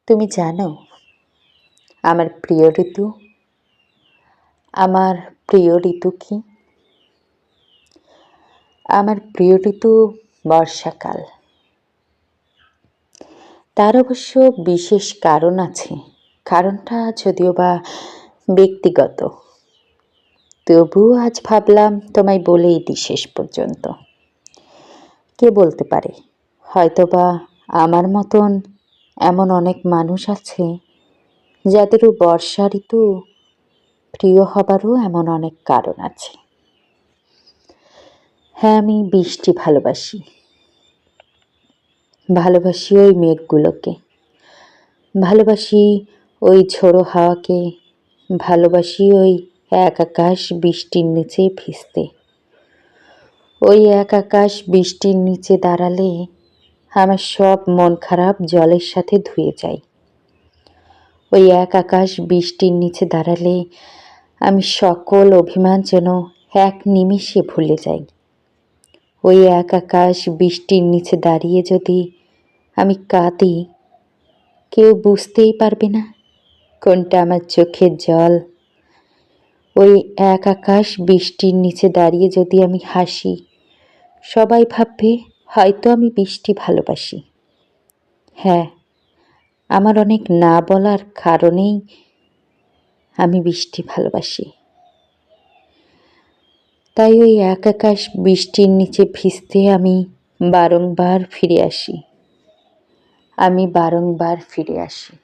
তুমি জানো আমার প্রিয় ঋতু আমার প্রিয় ঋতু কি? আমার প্রিয় ঋতু বর্ষাকাল। তার অবশ্য বিশেষ কারণ আছে। কারণটা যদিও বা ব্যক্তিগত, তবুও আজ ভাবলাম তোমায় বলেই দিই শেষ পর্যন্ত। কে বলতে পারে, হয়তোবা আমার মতন এমন অনেক মানুষ আছে যাদেরও বর্ষা ঋতু প্রিয় হবারও এমন অনেক কারণ আছে। হ্যাঁ, আমি বৃষ্টি ভালোবাসি। ভালোবাসি ওই মেঘগুলোকে, ভালোবাসি ওই ঝোড়ো হাওয়াকে, ভালোবাসি ওই এক আকাশ বৃষ্টির নিচে ভিজতে। ওই এক আকাশ বৃষ্টির নিচে দাঁড়ালে আমার সব মন খারাপ জলের সাথে ধুয়ে যায়। ওই এক আকাশ বৃষ্টির নিচে দাঁড়ালে আমি সকল অভিমান যেন এক নিমিষে ভুলে যাই। ওই এক আকাশ বৃষ্টির নিচে দাঁড়িয়ে যদি আমি কাঁদি, কেউ বুঝতেই পারবে না কোনটা আমার চোখের জল। ওই এক আকাশ বৃষ্টির নিচে দাঁড়িয়ে যদি আমি হাসি, সবাই ভাববে হয়তো আমি বৃষ্টি ভালোবাসি। হ্যাঁ, আমার অনেক না বলার কারণেই আমি বৃষ্টি ভালোবাসি। তাই ওই এক আকাশ বৃষ্টির নিচে ভিজতে আমি বারংবার ফিরে আসি।